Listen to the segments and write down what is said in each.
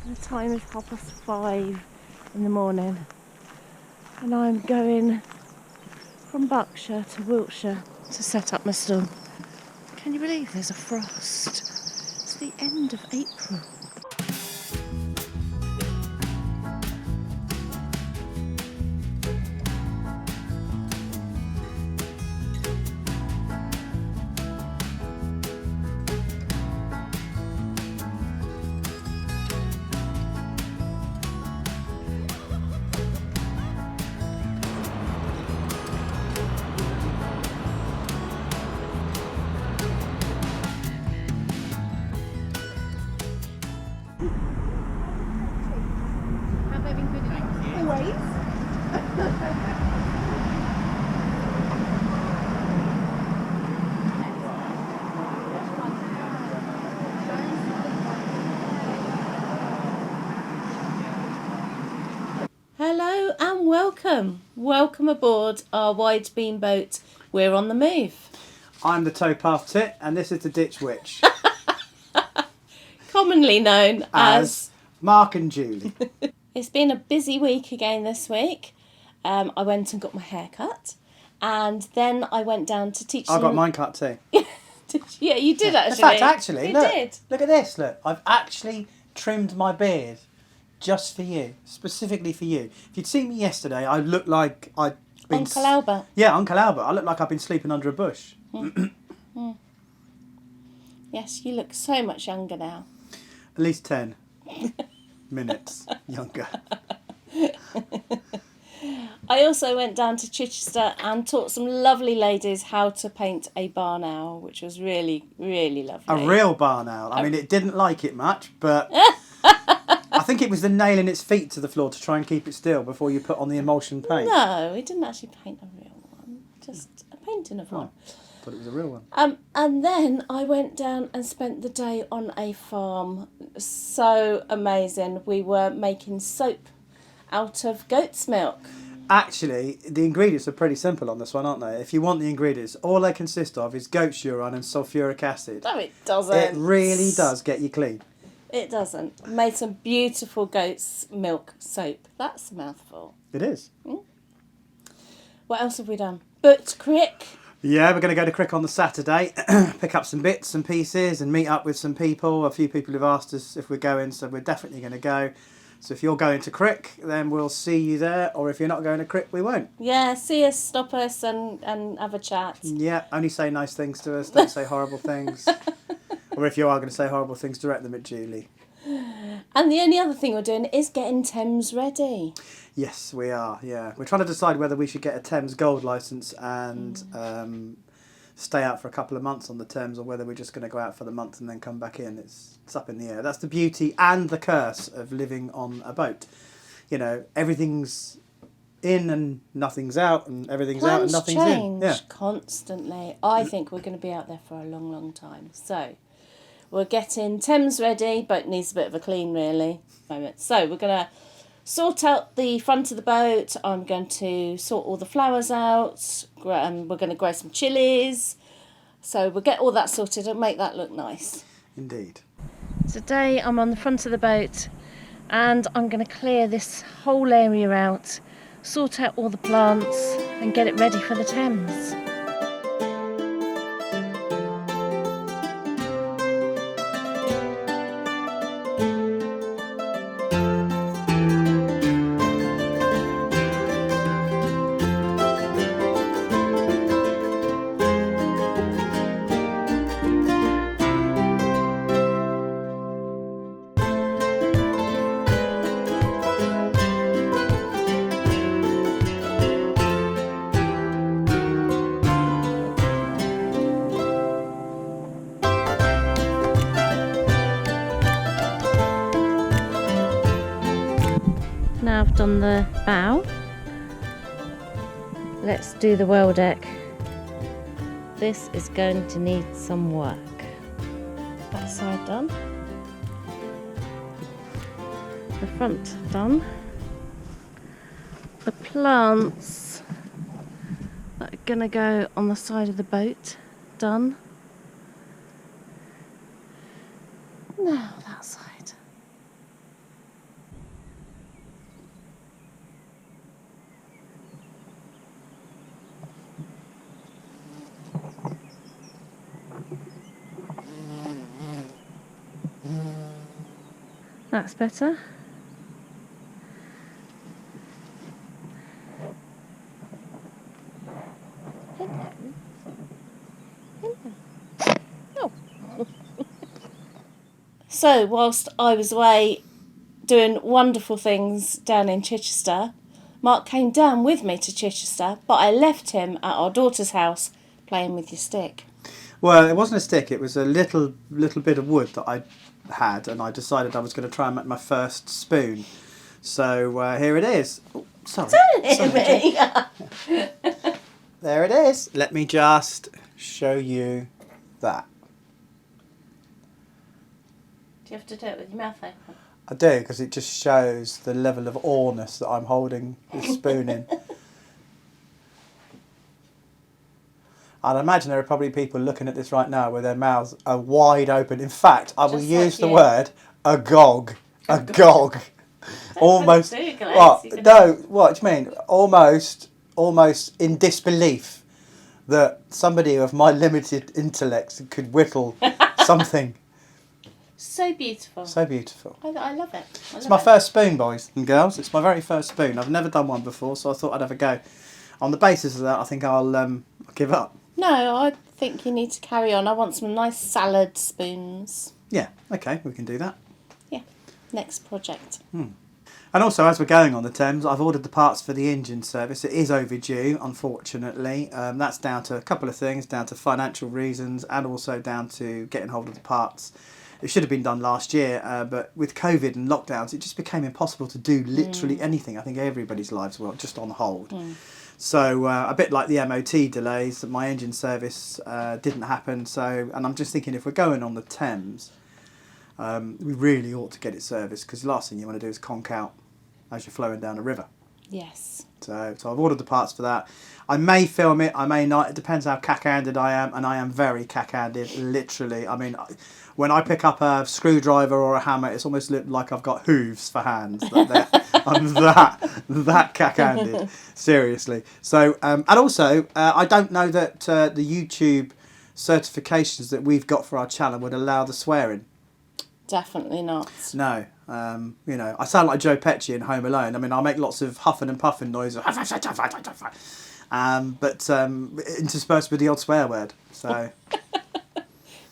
The time is 5:30 in the morning and I'm going from Berkshire to Wiltshire to set up my stall. Can you believe there's a frost? It's the end of April. Hello and welcome aboard our Widebeam boat. We're on the move. I'm the towpath tit and this is the ditch witch. Commonly known as Mark and Julie. It's been a busy week again this week. I went and got my hair cut and then I went down to teach I got mine cut too. Yeah, you did actually. In fact, actually, look at this, look. I've actually trimmed my beard just for you, specifically for you. If you'd seen me yesterday, I looked like I'd been... Uncle Albert. Yeah, Uncle Albert. I look like I've been sleeping under a bush. Yes, you look so much younger now. At least 10 minutes younger. I also went down to Chichester and taught some lovely ladies how to paint a barn owl, which was really, really lovely. A real barn owl. I mean, it didn't like it much, but I think it was the nailing its feet to the floor to try and keep it still before you put on the emulsion paint. No, we didn't actually paint a real one, just a painting of one. I thought it was a real one. And then I went down and spent the day on a farm. So amazing. We were making soap out of goat's milk. Actually, the ingredients are pretty simple on this one, aren't they? If you want the ingredients, all they consist of is goat's urine and sulfuric acid. No, it doesn't. It really does get you clean. It doesn't. Made some beautiful goat's milk soap. That's a mouthful. It is. What else have we done? Booked Crick. Yeah, we're going to go to Crick on the Saturday, pick up some bits and pieces and meet up with some people. A few people have asked us if we're going, so we're definitely going to go. So if you're going to Crick, then we'll see you there. Or if you're not going to Crick, we won't. Yeah, see us, stop us and have a chat. Yeah, only say nice things to us. Don't say horrible things. Or if you are going to say horrible things, direct them at Julie. And the only other thing we're doing is getting Thames-ready. Yes, we are, yeah. We're trying to decide whether we should get a Thames Gold licence and stay out for a couple of months on the Thames, or whether we're just going to go out for the month and then come back in. It's up in the air. That's the beauty and the curse of living on a boat. You know, everything's in and nothing's out, and everything's out and nothing's in. Yeah, constantly. I think we're going to be out there for a long, long time. So we're getting Thames-ready. Boat needs a bit of a clean, really. So we're going to sort out the front of the boat. I'm going to sort all the flowers out. We're going to grow some chilies. So we'll get all that sorted and make that look nice. Indeed. Today I'm on the front of the boat and I'm going to clear this whole area out, sort out all the plants and get it ready for the Thames. Now I've done the bow, let's do the well deck. This is going to need some work. That side done, the front done, the plants that are going to go on the side of the boat done. Now that side. That's better. Hello. Hello. Oh. So, whilst I was away doing wonderful things down in Chichester, Mark came down with me to Chichester, but I left him at our daughter's house playing with your stick. Well, it wasn't a stick. It was a little bit of wood that I had, and I decided I was going to try and make my first spoon. So here it is. Oh, sorry. There it is. Let me just show you that. Do you have to do it with your mouth open? I do, because it just shows the level of awness that I'm holding this spoon in. I'd imagine there are probably people looking at this right now with their mouths are wide open. In fact, I will use the word agog. Agog. Almost. What? No, what do you mean? Almost in disbelief that somebody of my limited intellect could whittle something. So beautiful. So beautiful. I love it. It's my first spoon, boys and girls. It's my very first spoon. I've never done one before, so I thought I'd have a go. On the basis of that, I think I'll give up. No, I think you need to carry on. I want some nice salad spoons. Yeah, okay, we can do that. Yeah, next project. And also, as we're going on the Thames, I've ordered the parts for the engine service. It is overdue, unfortunately. That's down to a couple of things, down to financial reasons and also down to getting hold of the parts. It should have been done last year, but with COVID and lockdowns, it just became impossible to do literally anything. I think everybody's lives were just on hold. So a bit like the MOT delays, my engine service didn't happen. So, and I'm just thinking, if we're going on the Thames, we really ought to get it serviced, because the last thing you want to do is conk out as you're flowing down a river. Yes. So I've ordered the parts for that. I may film it, I may not. It depends how cack-handed I am, and I am very cack-handed, literally. I mean, when I pick up a screwdriver or a hammer, it's almost like I've got hooves for hands. I'm that cack-handed, seriously. So, and also, I don't know that the YouTube certifications that we've got for our channel would allow the swearing. Definitely not. No. You know, I sound like Joe Pesci in Home Alone. I mean, I make lots of huffing and puffing noises, but interspersed with the odd swear word. So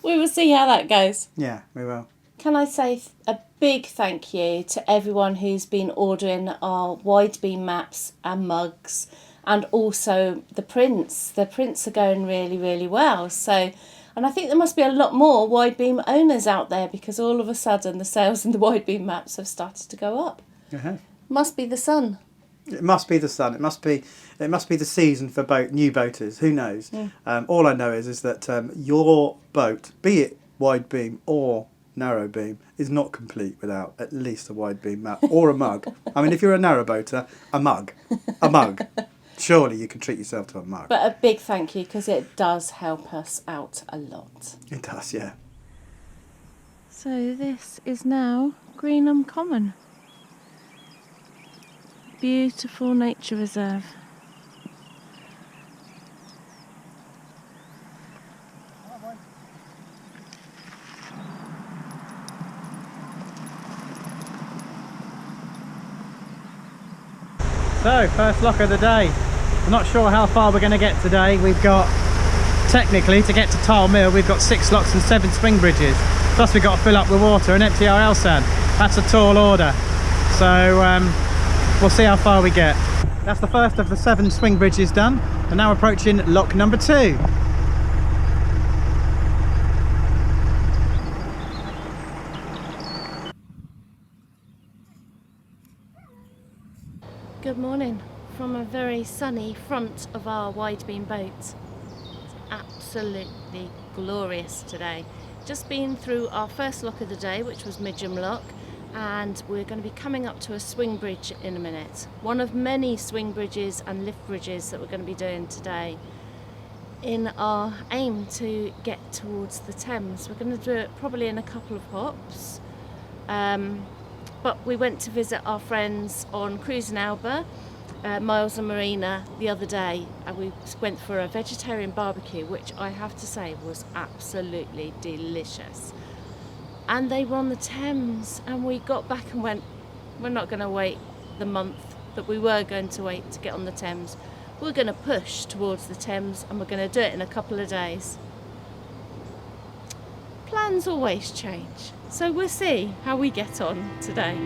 we will see how that goes. Yeah, we will. Can I say a big thank you to everyone who's been ordering our Widebeam maps and mugs, and also the prints. The prints are going really, really well. So. And I think there must be a lot more Widebeam owners out there, because all of a sudden the sales in the Widebeam maps have started to go up. Must be the sun. It must be the sun. It must be the season for new boaters. Who knows? All I know is that your boat, be it Widebeam or narrow beam, is not complete without at least a Widebeam map or a mug. I mean, if you're a narrow boater, a mug. Surely you can treat yourself to a mug. But a big thank you, because it does help us out a lot. It does, yeah. So this is now Greenham Common. Beautiful nature reserve. So, first lock of the day. I'm not sure how far we're going to get today. We've got, technically, to get to Tyle Mill, we've got 6 locks and 7 swing bridges. Plus we've got to fill up with water and empty our L sand. That's a tall order. So we'll see how far we get. That's the first of the 7 swing bridges done. We're now approaching lock number 2. Good morning from a very sunny front of our Widebeam boat. It's absolutely glorious today. Just been through our first lock of the day, which was Midgham Lock, and we're going to be coming up to a swing bridge in a minute. One of many swing bridges and lift bridges that we're going to be doing today in our aim to get towards the Thames. We're going to do it probably in a couple of hops. But we went to visit our friends on Cruise in Alba, Miles and Marina, the other day, and we went for a vegetarian barbecue, which I have to say was absolutely delicious. and they were on the Thames, and we got back and went, we're not going to wait the month that we were going to wait to get on the Thames. We're going to push towards the Thames, and we're going to do it in a couple of days. Plans always change, so we'll see how we get on today.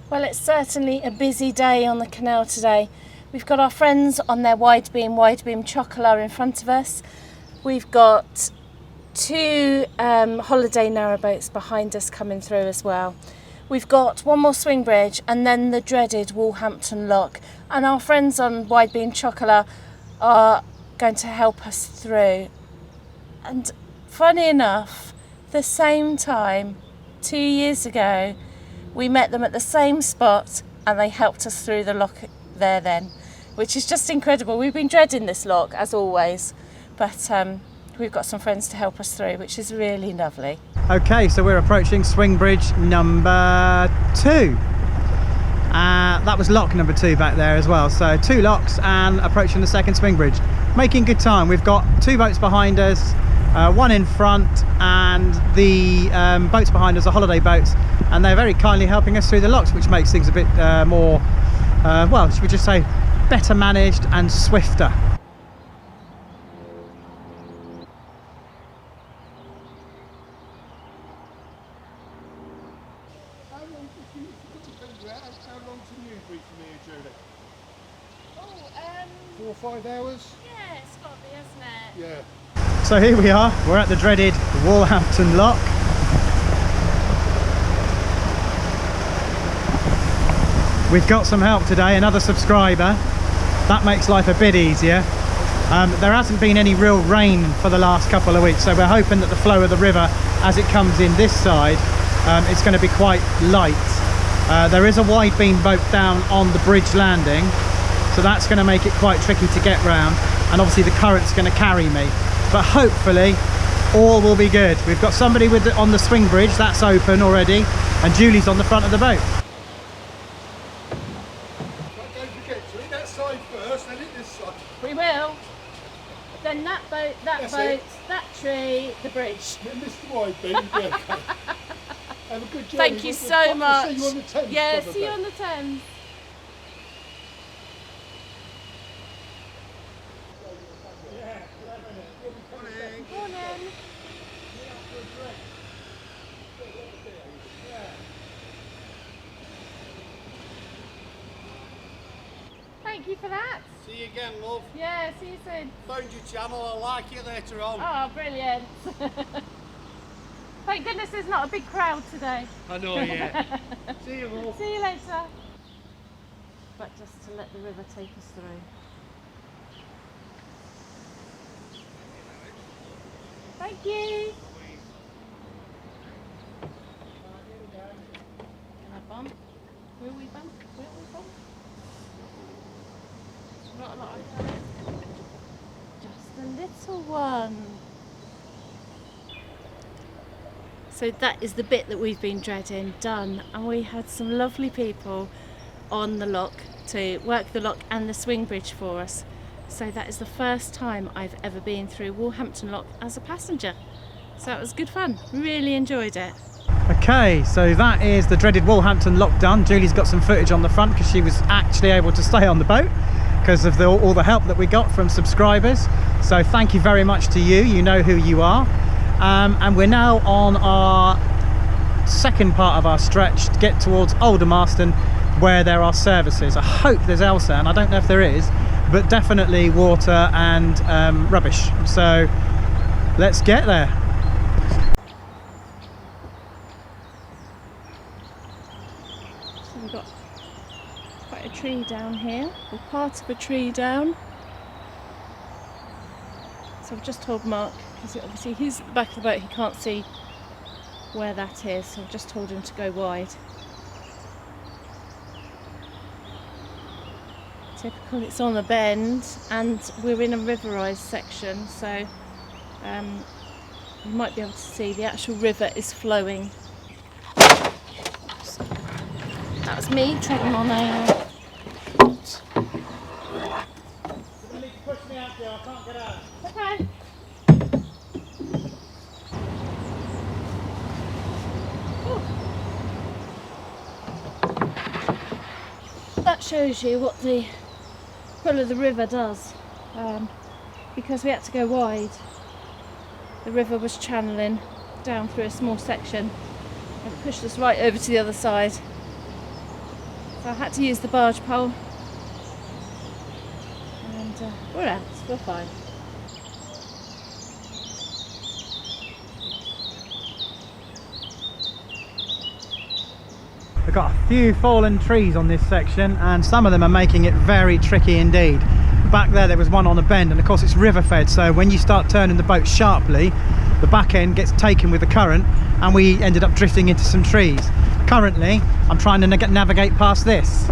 Well, it's certainly a busy day on the canal today. We've got our friends on their Widebeam chocolate in front of us. We've got two holiday narrowboats behind us coming through as well. We've got one more swing bridge and then the dreaded Woolhampton lock. And our friends on Widebeam chocolate are going to help us through. And funny enough, the same time, 2 years ago, we met them at the same spot and they helped us through the lock there then, which is just incredible. We've been dreading this lock as always, but we've got some friends to help us through, which is really lovely. Okay, so we're approaching swing bridge number 2. That was lock number 2 back there as well. So 2 locks and approaching the second swing bridge. Making good time. We've got 2 boats behind us, 1 in front, and the boats behind us are holiday boats, and they're very kindly helping us through the locks, which makes things a bit more, well, should we just say, better managed and swifter. How long's the Newbury from here, Julie? Oh, 4 or 5 hours? yeah, it's got to be, hasn't it? Yeah. So here we are, we're at the dreaded Woolhampton lock. We've got some help today, another subscriber. That makes life a bit easier. There hasn't been any real rain for the last couple of weeks, so we're hoping that the flow of the river as it comes in this side, it's going to be quite light. There is a Widebeam boat down on the bridge landing, so that's going to make it quite tricky to get round, and obviously the current's going to carry me, but hopefully all will be good. We've got somebody on the swing bridge, that's open already, and Julie's on the front of the boat. Don't forget to hit that side first, then hit this side. We will. Then that boat, That's it. that tree, the bridge. Yeah, Mr. Widebeam, yeah, okay. Have a good journey. Thank you so much. See you on the Thames. Yeah, probably. see you on the Thames. Morning. Thank you for that. See you again, love. Yeah, see you soon. Found your channel, I'll like you later on. Oh, brilliant. Thank goodness there's not a big crowd today. I know, yeah. See you, love. See you later. But just to let the river take us through. Thank you. Can I bump? Will we bump? Will we bump? Not a lot. Just a little one. So that is the bit that we've been dreading done, and we had some lovely people on the lock to work the lock and the swing bridge for us. So that is the first time I've ever been through Woolhampton lock as a passenger. So it was good fun, really enjoyed it. Okay, so that is the dreaded Woolhampton lock done. Julie's got some footage on the front because she was actually able to stay on the boat because of all the help that we got from subscribers. So thank you very much to you, you know who you are. And we're now on our second part of our stretch to get towards Aldermaston, where there are services. I hope there's Elsa, and I don't know if there is, but definitely water and rubbish. So let's get there. So we've got quite a tree down here, or part of a tree down. So I've just told Mark, because obviously he's at the back of the boat, he can't see where that is, so I've just told him to go wide. Typical, it's on a bend and we're in a riverised section, so you might be able to see the actual river is flowing. So, that was me treading on a boat. You need to push me out here, I can't get out. Okay. That shows you what the pull of the river does. Because we had to go wide, the river was channeling down through a small section and pushed us right over to the other side. So I had to use the barge pole, and we're out, we're fine. We've got a few fallen trees on this section, and some of them are making it very tricky indeed. Back there was one on a bend, and of course it's river fed, so when you start turning the boat sharply, the back end gets taken with the current, and we ended up drifting into some trees. Currently I'm trying to navigate past this.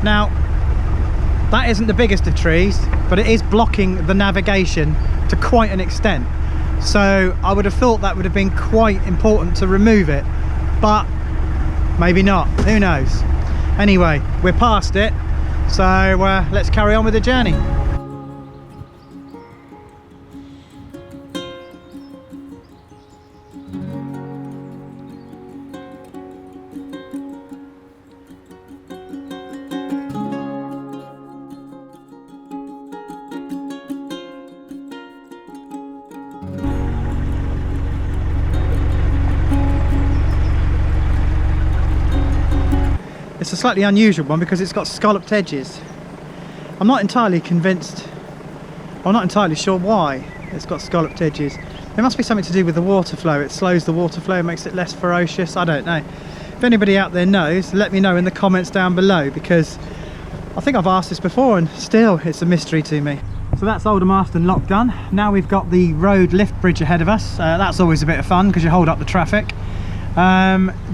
Now, that isn't the biggest of trees, but it is blocking the navigation to quite an extent. So I would have thought that would have been quite important to remove it, but maybe not, who knows. Anyway, we're past it, so let's carry on with the journey. It's a slightly unusual one because it's got scalloped edges. I'm not entirely convinced, I'm not entirely sure why it's got scalloped edges. There must be something to do with the water flow. It slows the water flow, makes it less ferocious, I don't know. If anybody out there knows, let me know in the comments down below, because I think I've asked this before and still it's a mystery to me. So that's Aldermaston Lock done. Now we've got the road lift bridge ahead of us. That's always a bit of fun because you hold up the traffic.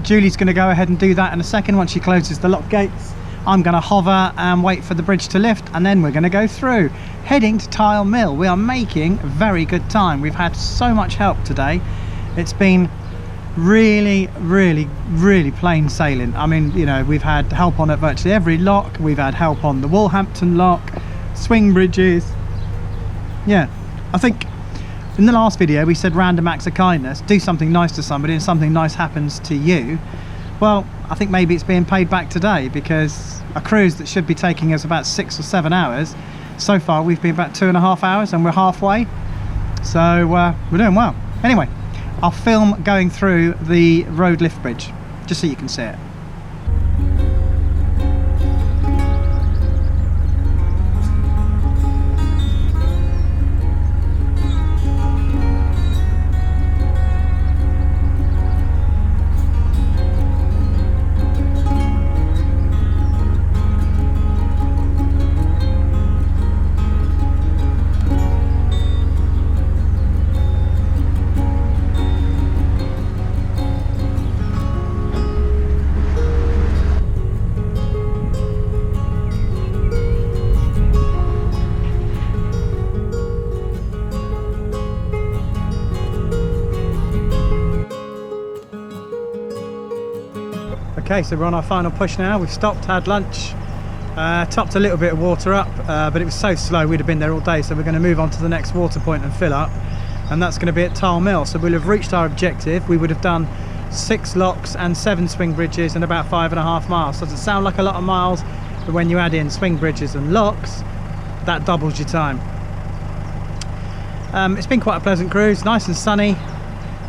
Julie's going to go ahead and do that in a second once she closes the lock gates. I'm going to hover and wait for the bridge to lift, and then we're going to go through, heading to Tyle Mill. We are making very good time. We've had so much help today. It's been really plain sailing. I mean, you know, we've had help on at virtually every lock. We've had help on the Woolhampton lock, swing bridges. Yeah, I think in the last video we said random acts of kindness, do something nice to somebody and something nice happens to you. Well, I think maybe it's being paid back today, because a cruise that should be taking us about 6 or 7 hours, so far we've been about 2.5 hours and we're halfway, so we're doing well. Anyway, I'll film going through the road lift bridge just so you can see it. Okay, so we're on our final push now. We've stopped, had lunch, topped a little bit of water up, but it was so slow we'd have been there all day, so we're going to move on to the next water point and fill up, and that's going to be at Tyle Mill. So we'll have reached our objective. We would have done 6 locks and 7 swing bridges in about 5.5 miles. Doesn't sound like a lot of miles, but when you add in swing bridges and locks, that doubles your time. It's been quite a pleasant cruise, nice and sunny.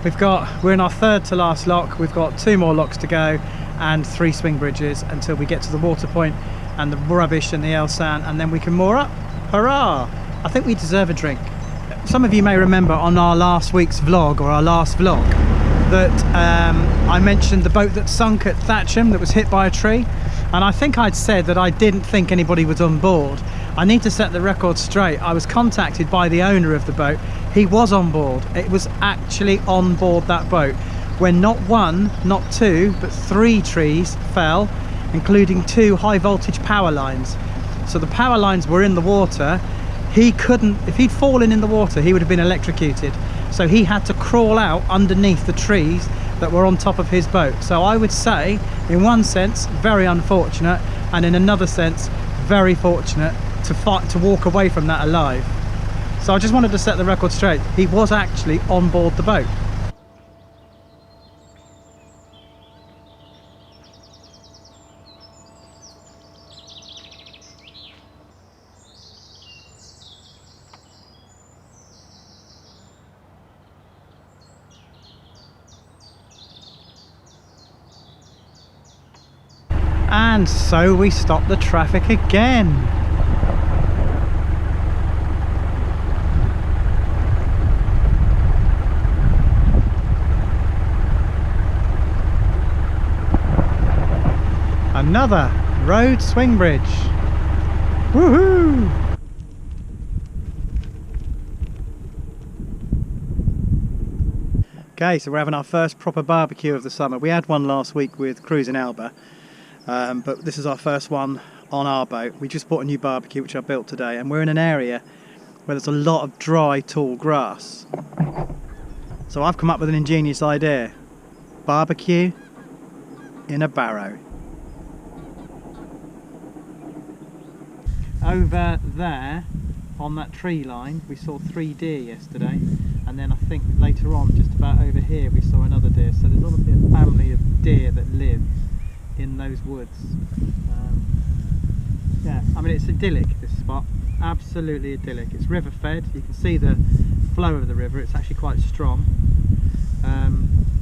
We're in our third to last lock. We've got 2 more locks to go and 3 swing bridges until we get to the water point and the rubbish and the eel sand, and then we can moor up. Hurrah! I think we deserve a drink. Some of you may remember on our last week's vlog, or our last vlog, that I mentioned the boat that sunk at Thatchem that was hit by a tree, and I think I'd said that I didn't think anybody was on board. I need to set the record straight. I was contacted by the owner of the boat. He was on board. It was actually on board that boat when not 1, not 2, but 3 trees fell, including 2 high voltage power lines. So the power lines were in the water. He couldn't, if he'd fallen in the water, he would have been electrocuted. So he had to crawl out underneath the trees that were on top of his boat. So I would say, in one sense, very unfortunate, and in another sense, very fortunate to walk away from that alive. So I just wanted to set the record straight. He was actually on board the boat. And so we stopped the traffic again. Another road swing bridge. Woohoo! Okay, so we're having our first proper barbecue of the summer. We had one last week with Cruising Alba. But this is our first one on our boat. We just bought a new barbecue which I built today, and we're in an area where there's a lot of dry tall grass. So I've come up with an ingenious idea. Barbecue in a barrow. Over there on that tree line we saw 3 deer yesterday, and then I think later on just about over here we saw another deer. So there's obviously a family of deer that live in those woods. Yeah, I mean, it's idyllic, this spot, absolutely idyllic. It's river fed, you can see the flow of the river, it's actually quite strong,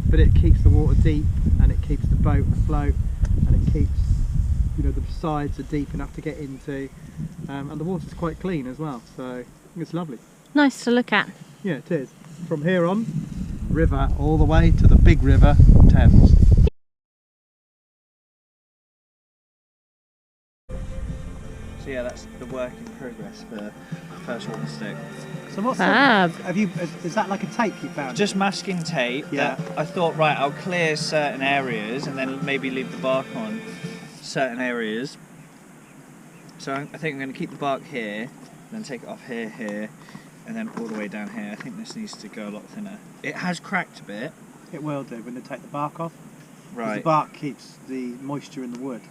but it keeps the water deep and it keeps the boat afloat, and it keeps, you know, the sides are deep enough to get into, and the water's quite clean as well, so it's lovely. Nice to look at. Yeah, it is. From here on, river all the way to the big river, Thames. So yeah, that's the work in progress for first walking stick. So what's Fab. Is that like a tape you found? Just masking tape. Yeah. That I thought, right, I'll clear certain areas and then maybe leave the bark on certain areas. So I think I'm going to keep the bark here, then take it off here, and then all the way down here. I think this needs to go a lot thinner. It has cracked a bit. It will do when they take the bark off. Right. The bark keeps the moisture in the wood.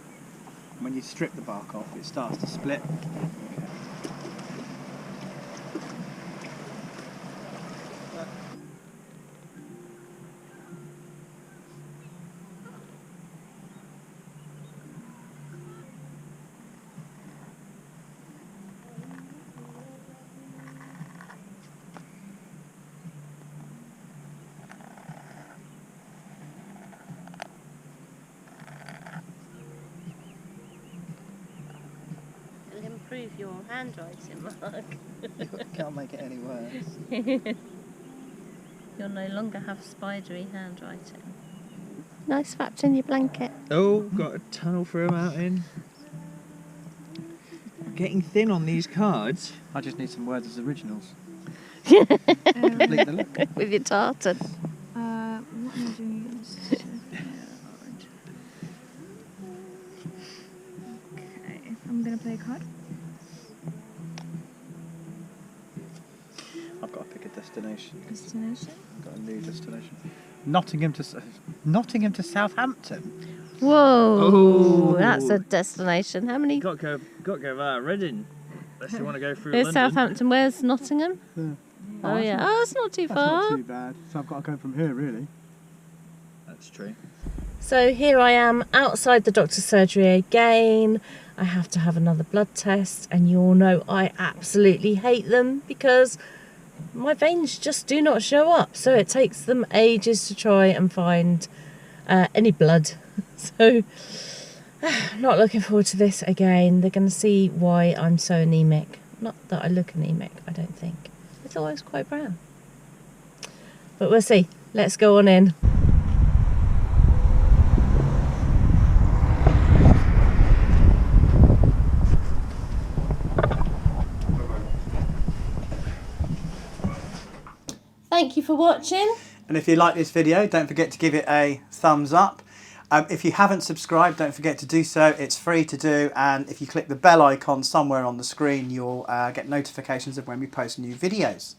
When you strip the bark off, it starts to split. Improve your handwriting, Mark. Can't make it any worse. You'll no longer have spidery handwriting. Nice wrapped in your blanket. Oh, got a tunnel through a mountain. Getting thin on these cards. I just need some words as originals. With your tartan. What am I doing against? Okay, I'm gonna play a card. I've got to pick a destination. Destination? I've got a new destination. Nottingham to Southampton. Whoa, Oh. that's a destination. How many? Got to go via Reading. Unless you want to go through Here's London. Southampton. Where's Nottingham? Yeah. Oh yeah. Oh, that's not too That's far. not too bad. So I've got to go from here, really. That's true. So here I am outside the doctor's surgery again. I have to have another blood test, and you all know I absolutely hate them because my veins just do not show up, so it takes them ages to try and find any blood. So not looking forward to this again. They're going to see why I'm so anemic. Not that I look anemic, I don't think. I thought I was quite brown, but we'll see. Let's go on in. Thank you for watching. And if you like this video, don't forget to give it a thumbs up. If you haven't subscribed, don't forget to do so. It's free to do, and if you click the bell icon somewhere on the screen, you'll get notifications of when we post new videos.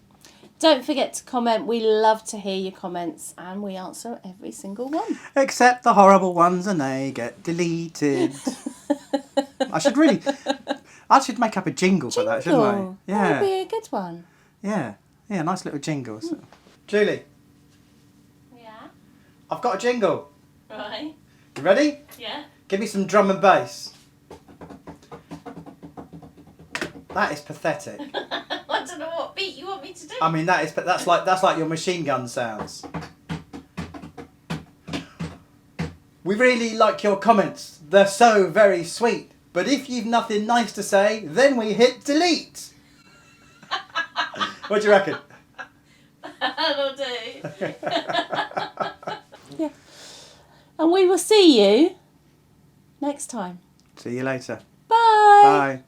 Don't forget to comment. We love to hear your comments, and we answer every single one. Except the horrible ones, and they get deleted. I should make up a jingle for that, shouldn't I? Yeah. That would be a good one. Yeah, nice little jingle. Julie, Yeah. I've got a jingle. Right. You ready? Yeah. Give me some drum and bass. That is pathetic. I don't know what beat you want me to do. I mean, that's like your machine gun sounds. We really like your comments. They're so very sweet. But if you've nothing nice to say, then we hit delete. What do you reckon? That'll do. Yeah. And we will see you next time. See you later. Bye. Bye.